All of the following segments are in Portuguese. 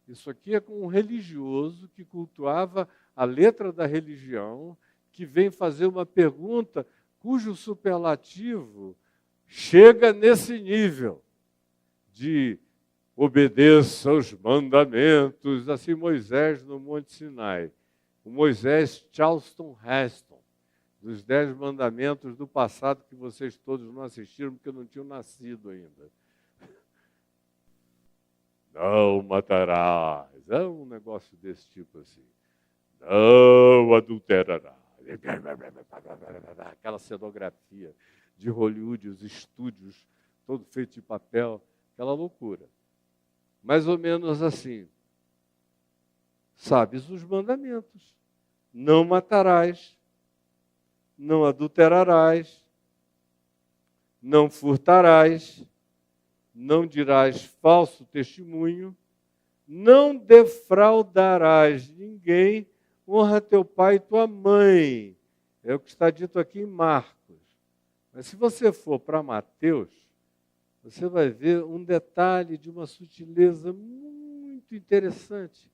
Isso aqui é com um religioso que cultuava a letra da religião, que vem fazer uma pergunta cujo superlativo chega nesse nível de obedeça aos mandamentos, assim Moisés no Monte Sinai. O Moisés Charleston Heston, dos 10 mandamentos do passado que vocês todos não assistiram porque não tinham nascido ainda. Não matarás. É um negócio desse tipo assim. Não adulterarás. Aquela cenografia de Hollywood, os estúdios, todo feito de papel, aquela loucura. Mais ou menos assim. Sabes os mandamentos. Não matarás. Não adulterarás. Não furtarás. Não dirás falso testemunho. Não defraudarás ninguém. Honra teu pai e tua mãe. É o que está dito aqui em Marcos. Mas se você for para Mateus, você vai ver um detalhe de uma sutileza muito interessante.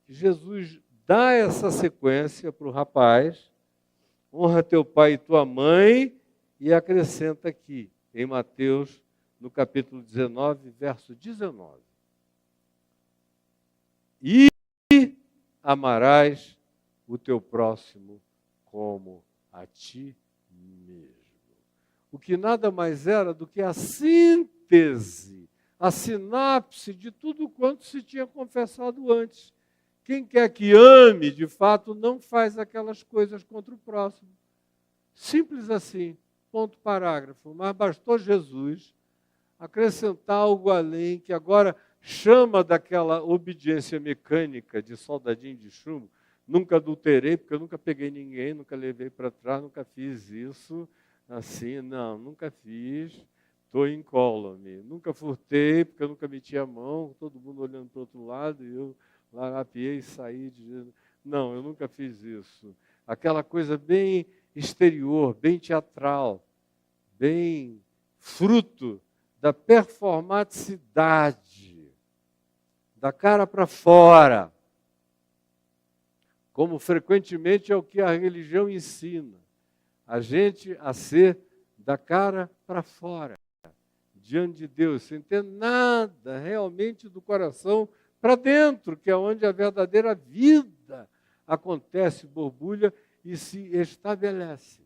Jesus dá essa sequência para o rapaz, honra teu pai e tua mãe, e acrescenta aqui, em Mateus, no capítulo 19, verso 19. E amarás o teu próximo como a ti mesmo. O que nada mais era do que a síntese, a sinapse de tudo quanto se tinha confessado antes. Quem quer que ame, de fato, não faz aquelas coisas contra o próximo. Simples assim, ponto parágrafo. Mas bastou Jesus acrescentar algo além, que agora chama daquela obediência mecânica de soldadinho de chumbo. Nunca adulterei, porque eu nunca peguei ninguém, nunca levei para trás, nunca fiz isso. Assim, não, nunca fiz, estou incólume. Nunca furtei, porque eu nunca meti a mão, todo mundo olhando para o outro lado, e eu lapiei e saí de... Não, eu nunca fiz isso. Aquela coisa bem exterior, bem teatral, bem fruto da performaticidade, da cara para fora, como frequentemente é o que a religião ensina. A gente a ser da cara para fora, diante de Deus, sem ter nada realmente do coração para dentro, que é onde a verdadeira vida acontece, borbulha e se estabelece.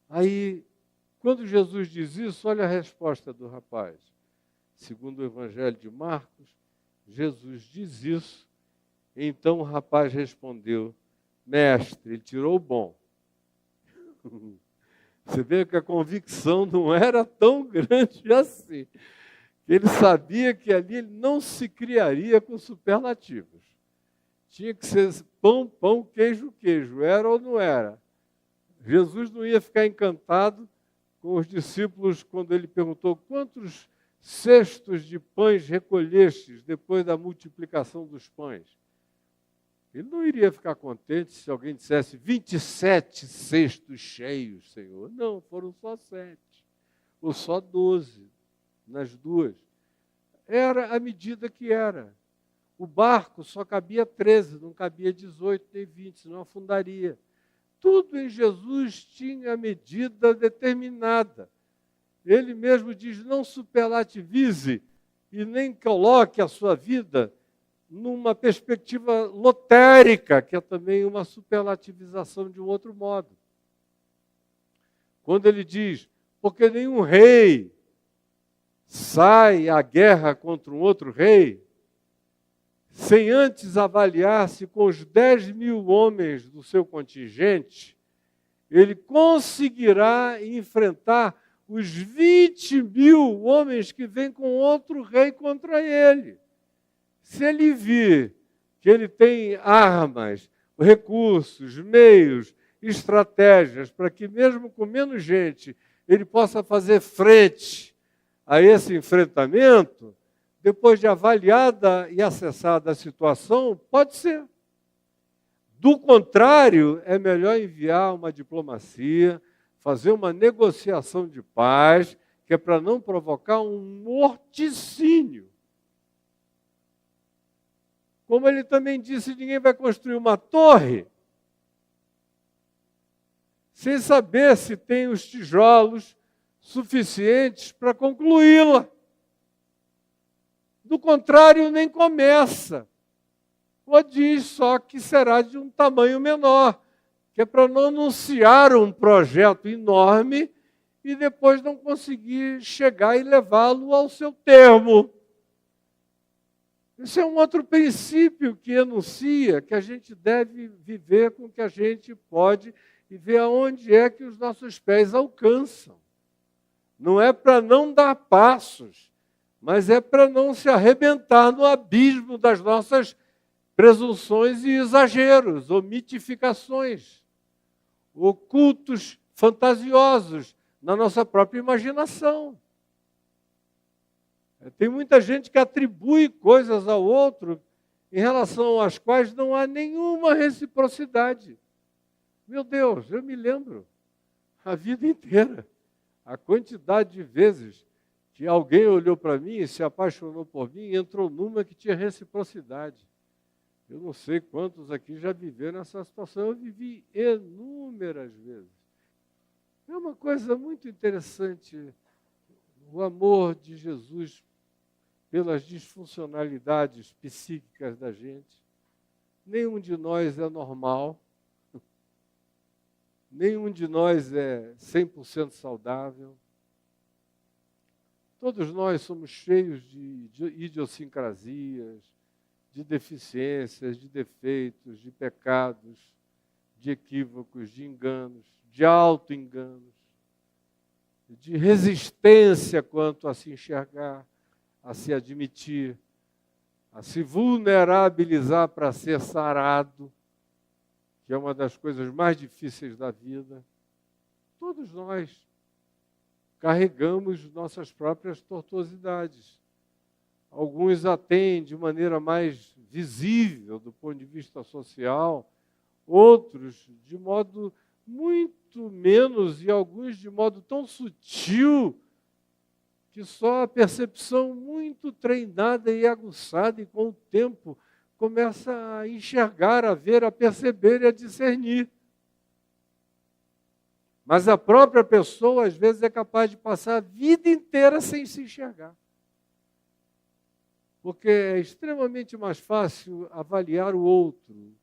Aí, quando Jesus diz isso, olha a resposta do rapaz. Segundo o Evangelho de Marcos, Jesus diz isso, então o rapaz respondeu, mestre, ele tirou o bom. Você vê que a convicção não era tão grande assim. Ele sabia que ali ele não se criaria com superlativos. Tinha que ser pão, pão, queijo, queijo. Era ou não era? Jesus não ia ficar encantado com os discípulos quando ele perguntou quantos cestos de pães recolhestes depois da multiplicação dos pães. Ele não iria ficar contente se alguém dissesse 27 cestos cheios, Senhor. Não, foram só 7. Ou só 12, nas duas. Era a medida que era. O barco só cabia 13, não cabia 18 nem 20, senão afundaria. Tudo em Jesus tinha a medida determinada. Ele mesmo diz, não superlativize e nem coloque a sua vida numa perspectiva lotérica, que é também uma superlativização de um outro modo. Quando ele diz, porque nenhum rei sai à guerra contra um outro rei, sem antes avaliar se com os 10.000 homens do seu contingente, ele conseguirá enfrentar os 20.000 homens que vêm com outro rei contra ele. Se ele vir que ele tem armas, recursos, meios, estratégias, para que mesmo com menos gente ele possa fazer frente a esse enfrentamento, depois de avaliada e acessada a situação, pode ser. Do contrário, é melhor enviar uma diplomacia, fazer uma negociação de paz, que é para não provocar um morticínio. Como ele também disse, ninguém vai construir uma torre sem saber se tem os tijolos suficientes para concluí-la. Do contrário, nem começa. Ou diz só que será de um tamanho menor, que é para não anunciar um projeto enorme e depois não conseguir chegar e levá-lo ao seu termo. Esse é um outro princípio que enuncia que a gente deve viver com o que a gente pode e ver aonde é que os nossos pés alcançam. Não é para não dar passos, mas é para não se arrebentar no abismo das nossas presunções e exageros, ou mitificações, ou cultos fantasiosos na nossa própria imaginação. Tem muita gente que atribui coisas ao outro em relação às quais não há nenhuma reciprocidade. Meu Deus, eu me lembro a vida inteira, a quantidade de vezes que alguém olhou para mim e se apaixonou por mim e entrou numa que tinha reciprocidade. Eu não sei quantos aqui já viveram essa situação, eu vivi inúmeras vezes. É uma coisa muito interessante, o amor de Jesus pelas disfuncionalidades psíquicas da gente. Nenhum de nós é normal, nenhum de nós é 100% saudável. Todos nós somos cheios de idiosincrasias, de deficiências, de defeitos, de pecados, de equívocos, de enganos, de auto-enganos, de resistência quanto a se enxergar, a se admitir, a se vulnerabilizar para ser sarado, que é uma das coisas mais difíceis da vida. Todos nós carregamos nossas próprias tortuosidades. Alguns a têm de maneira mais visível do ponto de vista social, outros de modo muito menos e alguns de modo tão sutil que só a percepção muito treinada e aguçada e com o tempo começa a enxergar, a ver, a perceber e a discernir. Mas a própria pessoa, às vezes, é capaz de passar a vida inteira sem se enxergar. Porque é extremamente mais fácil avaliar o outro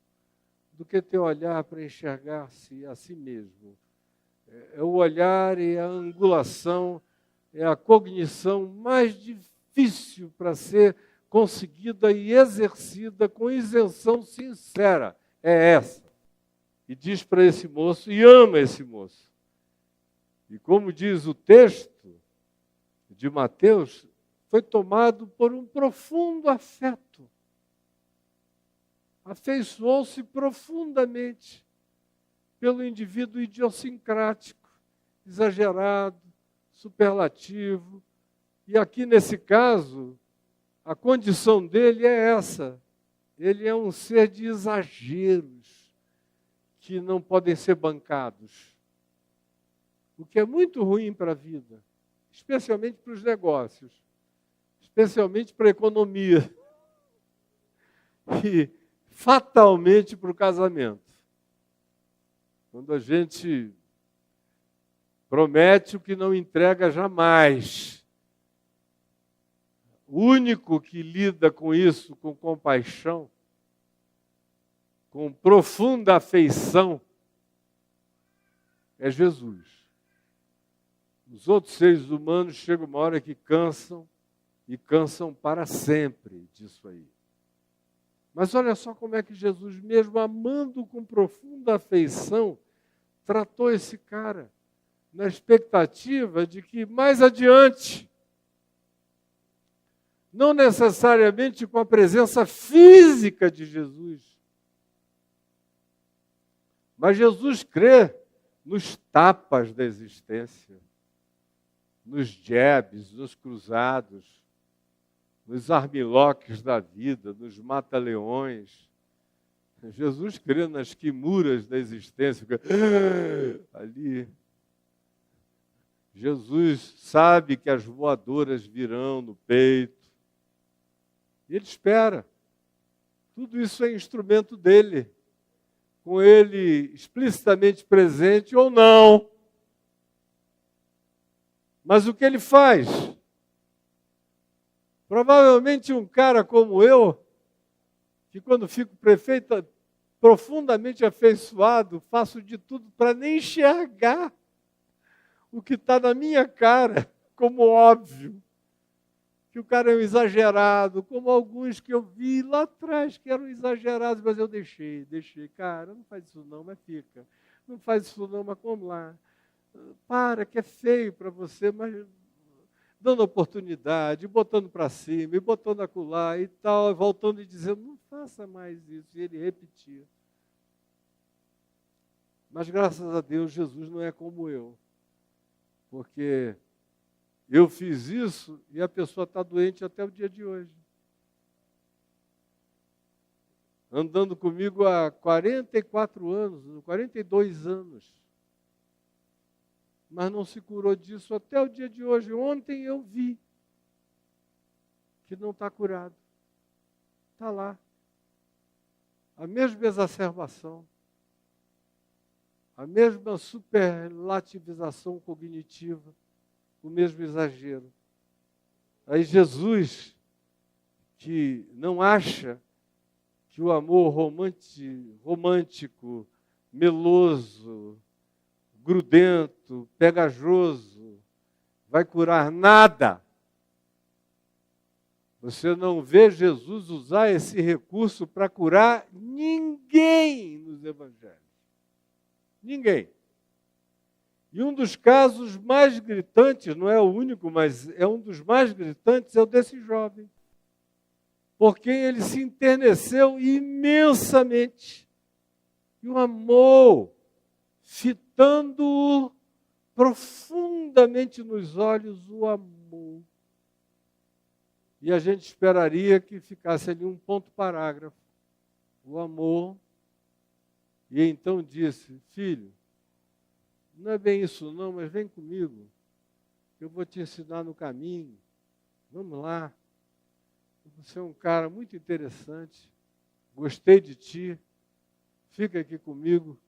do que ter olhar para enxergar-se a si mesmo. É o olhar e a angulação, é a cognição mais difícil para ser conseguida e exercida com isenção sincera. É essa. E diz para esse moço, e ama esse moço. E como diz o texto de Mateus, foi tomado por um profundo afeto. Afeiçoou-se profundamente pelo indivíduo idiosincrático, exagerado, superlativo. E aqui nesse caso, a condição dele é essa. Ele é um ser de exageros que não podem ser bancados. O que é muito ruim para a vida, especialmente para os negócios, especialmente para a economia e fatalmente para o casamento. Quando a gente promete o que não entrega jamais. O único que lida com isso com compaixão, com profunda afeição, é Jesus. Os outros seres humanos chegam uma hora que cansam, e cansam para sempre disso aí. Mas olha só como é que Jesus, mesmo amando com profunda afeição, tratou esse cara, na expectativa de que mais adiante, não necessariamente com a presença física de Jesus, mas Jesus crê nos tapas da existência, nos jabs, nos cruzados, nos armloques da vida, nos mata-leões. Jesus crê nas quimuras da existência. Ali. Jesus sabe que as voadoras virão no peito. E ele espera. Tudo isso é instrumento dele, com ele explicitamente presente ou não. Mas o que ele faz? Provavelmente um cara como eu, que quando fico prefeito, profundamente afeiçoado, faço de tudo para nem enxergar o que está na minha cara, como óbvio. Que o cara é um exagerado, como alguns que eu vi lá atrás que eram exagerados, mas eu deixei. Cara, não faz isso não, mas fica. Não faz isso não, mas como lá? Para, que é feio para você, mas dando oportunidade, botando para cima, e botando acolá e tal, voltando e dizendo, não faça mais isso. E ele repetia. Mas graças a Deus, Jesus não é como eu. Porque eu fiz isso e a pessoa está doente até o dia de hoje. Andando comigo há 44 anos, 42 anos. Mas não se curou disso até o dia de hoje. Ontem eu vi que não está curado. Está lá. A mesma exacerbação. A mesma superlativização cognitiva. O mesmo exagero. Aí Jesus, que não acha que o amor romântico, meloso, grudento, pegajoso, vai curar nada. Você não vê Jesus usar esse recurso para curar ninguém nos evangelhos. Ninguém. E um dos casos mais gritantes, não é o único, mas é um dos mais gritantes, é o desse jovem. Por quem ele se enterneceu imensamente. E o amou, fitando-o profundamente nos olhos, o amou. E a gente esperaria que ficasse ali um ponto parágrafo. O amou. E então disse, filho, não é bem isso não, mas vem comigo. Eu vou te ensinar no caminho. Vamos lá. Você é um cara muito interessante. Gostei de ti. Fica aqui comigo.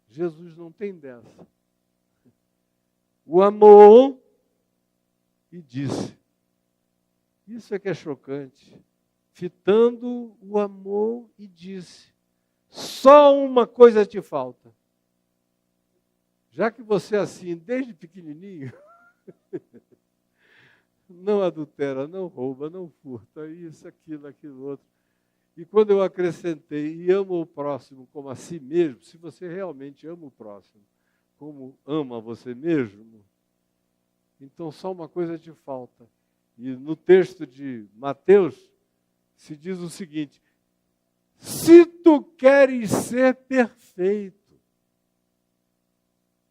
Jesus não tem dessa. O amou e disse. Isso é que é chocante. Fitando o amou e disse. Só uma coisa te falta. Já que você é assim, desde pequenininho, não adultera, não rouba, não furta, isso, aquilo, outro. E quando eu acrescentei, e ama o próximo como a si mesmo, se você realmente ama o próximo, como ama você mesmo, então só uma coisa te falta. E no texto de Mateus, se diz o seguinte, se tu queres ser perfeito,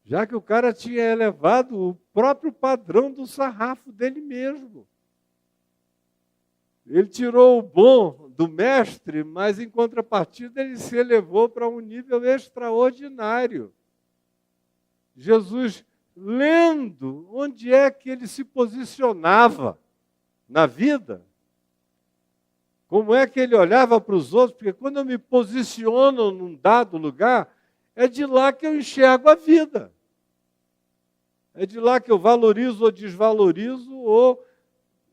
já que o cara tinha elevado o próprio padrão do sarrafo dele mesmo. Ele tirou o bom do mestre, mas em contrapartida ele se elevou para um nível extraordinário. Jesus, lendo onde é que ele se posicionava na vida, como é que ele olhava para os outros, porque quando eu me posiciono num dado lugar, é de lá que eu enxergo a vida. É de lá que eu valorizo ou desvalorizo, ou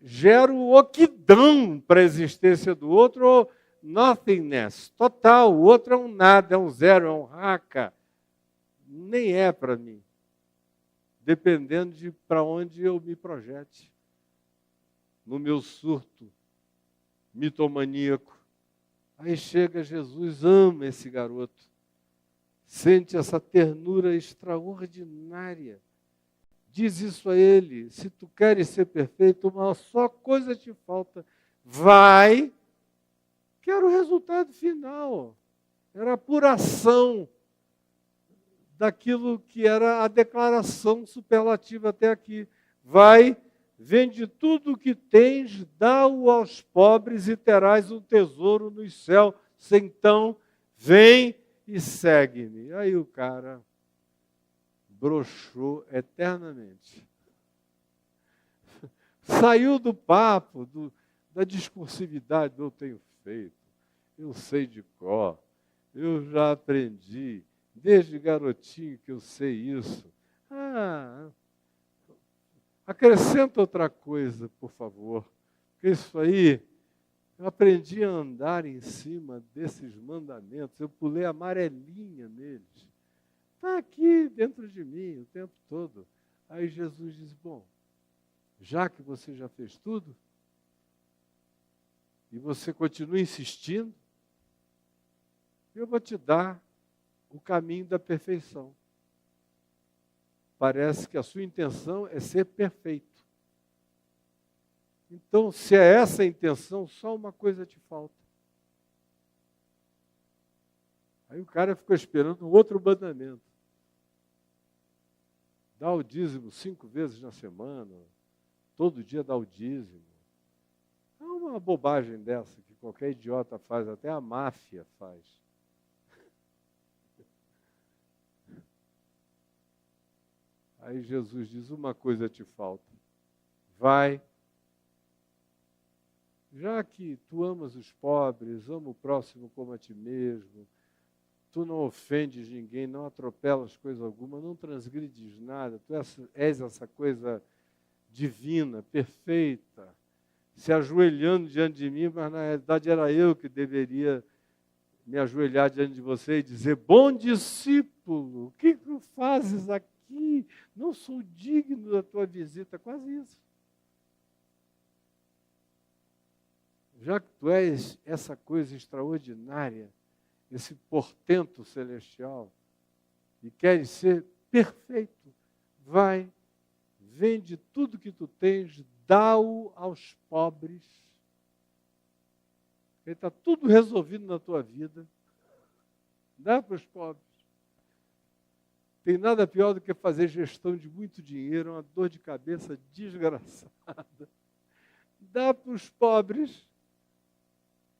gero o que dão para a existência do outro, ou nothingness, total. O outro é um nada, é um zero, é um raca. Nem é para mim. Dependendo de para onde eu me projete. No meu surto mitomaníaco. Aí chega Jesus, ama esse garoto. Sente essa ternura extraordinária. Diz isso a ele, se tu queres ser perfeito, uma só coisa te falta. Vai, que era o resultado final. Era a apuração daquilo que era a declaração superlativa até aqui. Vai, vende tudo o que tens, dá-o aos pobres e terás um tesouro nos céus. Então, vem e segue-me. Aí o cara broxou eternamente. Saiu do papo, da discursividade, eu tenho feito, eu sei de cor, eu já aprendi, desde garotinho que eu sei isso. Ah, acrescenta outra coisa, por favor, porque isso aí, eu aprendi a andar em cima desses mandamentos, eu pulei amarelinha neles. Está aqui dentro de mim o tempo todo. Aí Jesus diz, bom, já que você já fez tudo, e você continua insistindo, eu vou te dar o caminho da perfeição. Parece que a sua intenção é ser perfeito. Então, se é essa a intenção, só uma coisa te falta. Aí o cara ficou esperando um outro mandamento. Dá o dízimo 5 vezes na semana, todo dia dá o dízimo. É uma bobagem dessa que qualquer idiota faz, até a máfia faz. Aí Jesus diz, uma coisa te falta. Vai, já que tu amas os pobres, ama o próximo como a ti mesmo, tu não ofendes ninguém, não atropelas coisa alguma, não transgrides nada, tu és essa coisa divina, perfeita, se ajoelhando diante de mim, mas na realidade era eu que deveria me ajoelhar diante de você e dizer, bom discípulo, o que tu fazes aqui? Não sou digno da tua visita, quase isso. Já que tu és essa coisa extraordinária, esse portento celestial, e queres ser perfeito, vai, vende tudo que tu tens, dá-o aos pobres. Está tudo resolvido na tua vida. Dá para os pobres. Tem nada pior do que fazer gestão de muito dinheiro, uma dor de cabeça desgraçada. Dá para os pobres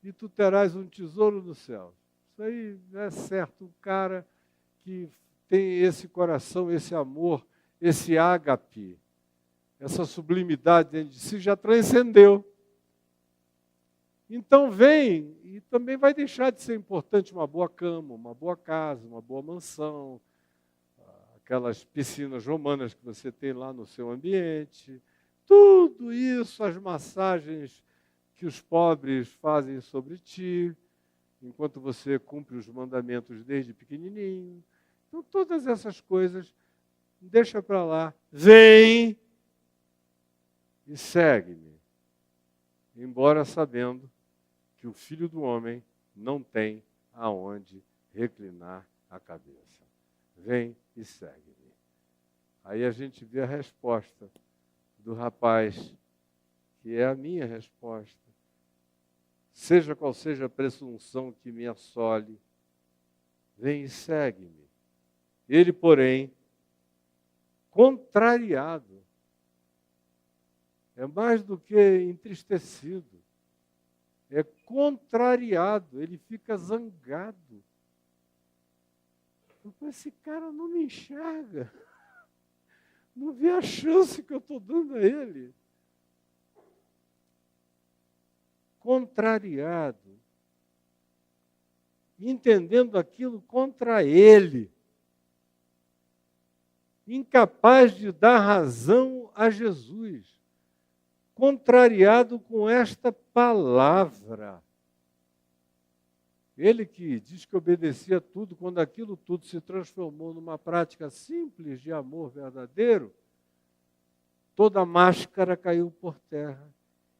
e tu terás um tesouro no céu. Isso aí é certo. Um cara que tem esse coração, esse amor, esse ágape, essa sublimidade dentro de si, já transcendeu. Então vem, e também vai deixar de ser importante uma boa cama, uma boa casa, uma boa mansão, aquelas piscinas romanas que você tem lá no seu ambiente, tudo isso, as massagens que os pobres fazem sobre ti, enquanto você cumpre os mandamentos desde pequenininho. Então, todas essas coisas, deixa para lá, vem e segue-me, embora sabendo que o Filho do Homem não tem aonde reclinar a cabeça. Vem e segue-me. Aí a gente vê a resposta do rapaz, que é a minha resposta. Seja qual seja a presunção que me assole, vem e segue-me. Ele, porém, contrariado, é mais do que entristecido, é contrariado, ele fica zangado. Esse cara não me enxerga, não vê a chance que eu estou dando a ele. Contrariado, entendendo aquilo contra ele, incapaz de dar razão a Jesus, contrariado com esta palavra. Ele que diz que obedecia tudo, quando aquilo tudo se transformou numa prática simples de amor verdadeiro, toda a máscara caiu por terra.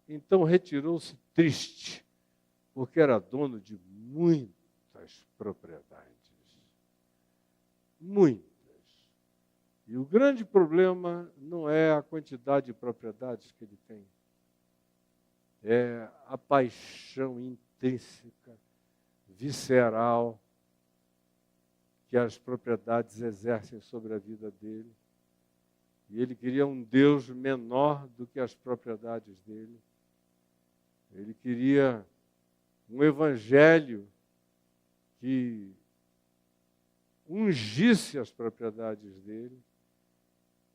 Então retirou-se triste, porque era dono de muitas propriedades. Muitas. E o grande problema não é a quantidade de propriedades que ele tem, é a paixão intrínseca, visceral, que as propriedades exercem sobre a vida dele. E ele queria um Deus menor do que as propriedades dele. Ele queria um evangelho que ungisse as propriedades dele.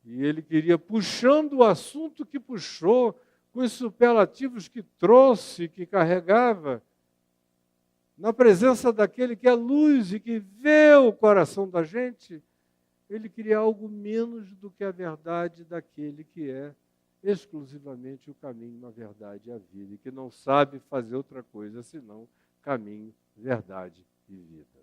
E ele queria, puxando o assunto que puxou, com os superlativos que trouxe, que carregava, na presença daquele que é luz e que vê o coração da gente, ele queria algo menos do que a verdade daquele que é exclusivamente o caminho, a verdade e a vida, e que não sabe fazer outra coisa senão caminho, verdade e vida.